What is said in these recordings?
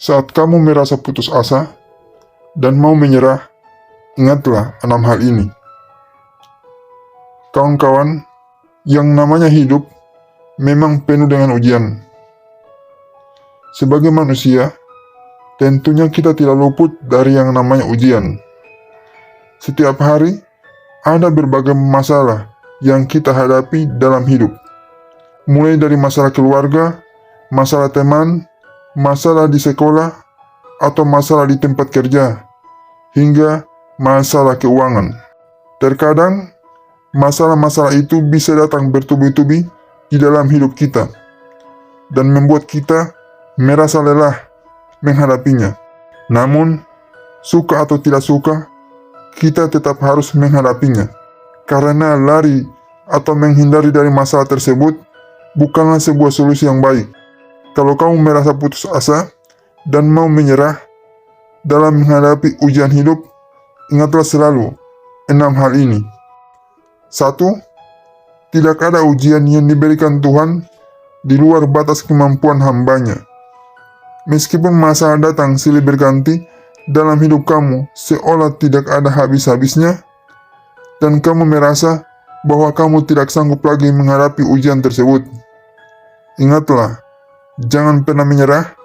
Saat kamu merasa putus asa dan mau menyerah, ingatlah 6 hal ini. Kawan-kawan, yang namanya hidup memang penuh dengan ujian. Sebagai manusia, tentunya kita tidak luput dari yang namanya ujian. Setiap hari, ada berbagai masalah yang kita hadapi dalam hidup. Mulai dari masalah keluarga, masalah teman, masalah di sekolah, atau masalah di tempat kerja, hingga masalah keuangan. Terkadang, masalah-masalah itu bisa datang bertubi-tubi di dalam hidup kita dan membuat kita merasa lelah menghadapinya. Namun, suka atau tidak suka, kita tetap harus menghadapinya. Karena lari atau menghindari dari masalah tersebut bukanlah sebuah solusi yang baik. Kalau kamu merasa putus asa dan mau menyerah dalam menghadapi ujian hidup, ingatlah selalu 6 hal ini. 1. Tidak ada ujian yang diberikan Tuhan di luar batas kemampuan hambanya. Meskipun masalah datang silih berganti dalam hidup kamu seolah tidak ada habis-habisnya, dan kamu merasa bahwa kamu tidak sanggup lagi menghadapi ujian tersebut, ingatlah, jangan pernah menyerah,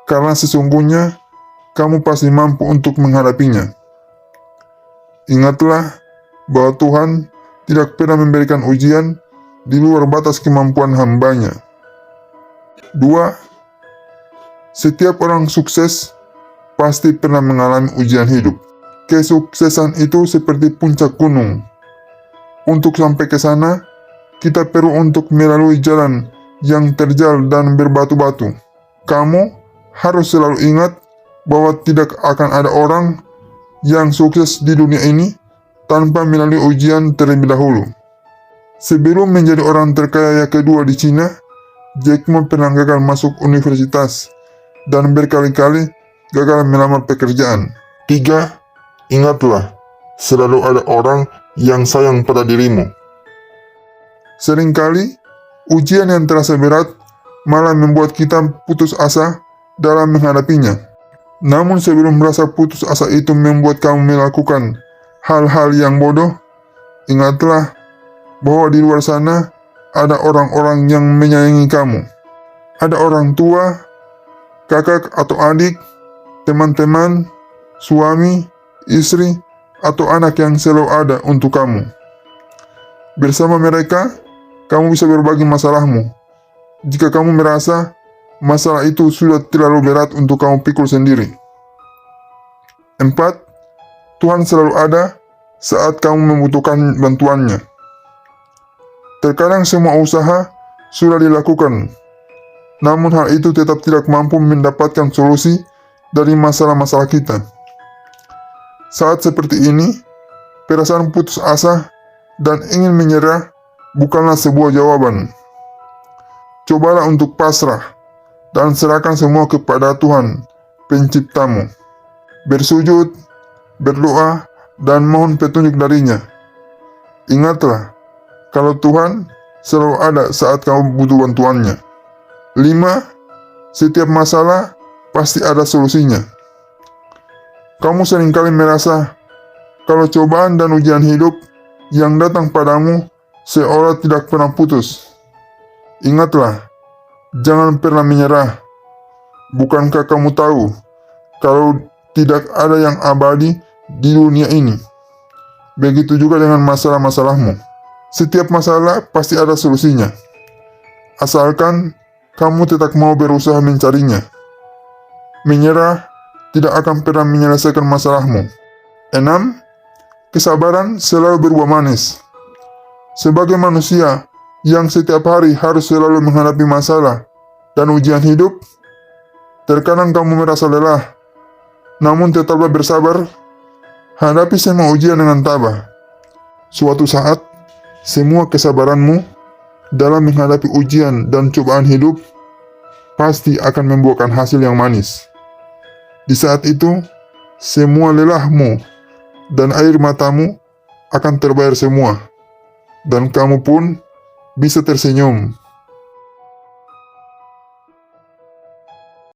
karena sesungguhnya kamu pasti mampu untuk menghadapinya. Ingatlah bahwa Tuhan tidak pernah memberikan ujian di luar batas kemampuan hambanya. 2. Setiap orang sukses pasti pernah mengalami ujian hidup. Kesuksesan itu seperti puncak gunung. Untuk sampai ke sana, kita perlu untuk melalui jalan yang terjal dan berbatu-batu. Kamu harus selalu ingat bahwa tidak akan ada orang yang sukses di dunia ini tanpa melalui ujian terlebih dahulu. Sebelum menjadi orang terkaya kedua di Cina, Jack Ma pernah gagal masuk universitas dan berkali-kali gagal melamar pekerjaan. 3. Ingatlah, selalu ada orang yang sayang pada dirimu. Seringkali, ujian yang terasa berat malah membuat kita putus asa dalam menghadapinya. Namun sebelum merasa putus asa itu membuat kamu melakukan hal-hal yang bodoh, ingatlah bahwa di luar sana ada orang-orang yang menyayangi kamu. Ada orang tua, kakak atau adik, teman-teman, suami, istri, atau anak yang selalu ada untuk kamu. Bersama mereka, kamu bisa berbagi masalahmu. Jika kamu merasa masalah itu sudah terlalu berat untuk kamu pikul sendiri. 4. Tuhan selalu ada saat kamu membutuhkan bantuannya. Terkadang semua usaha sudah dilakukan, namun hal itu tetap tidak mampu mendapatkan solusi dari masalah-masalah kita. Saat seperti ini, perasaan putus asa dan ingin menyerah bukanlah sebuah jawaban. Cobalah untuk pasrah dan serahkan semua kepada Tuhan, penciptamu. Bersujud, berdoa, dan mohon petunjuk darinya. Ingatlah, kalau Tuhan selalu ada saat kamu butuh bantuannya. 5. Setiap masalah pasti ada solusinya. Kamu seringkali merasa kalau cobaan dan ujian hidup yang datang padamu seolah tidak pernah putus. Ingatlah, jangan pernah menyerah. Bukankah kamu tahu kalau tidak ada yang abadi di dunia ini? Begitu juga dengan masalah-masalahmu. Setiap masalah pasti ada solusinya, asalkan kamu tetap mau berusaha mencarinya. Menyerah tidak akan pernah menyelesaikan masalahmu. 6. Kesabaran selalu berbuah manis. Sebagai manusia yang setiap hari harus selalu menghadapi masalah dan ujian hidup, terkadang kamu merasa lelah. Namun tetaplah bersabar, hadapi semua ujian dengan tabah. Suatu saat, semua kesabaranmu dalam menghadapi ujian dan cobaan hidup pasti akan membuahkan hasil yang manis. Di saat itu, semua lelahmu dan air matamu akan terbayar semua, dan kamu pun bisa tersenyum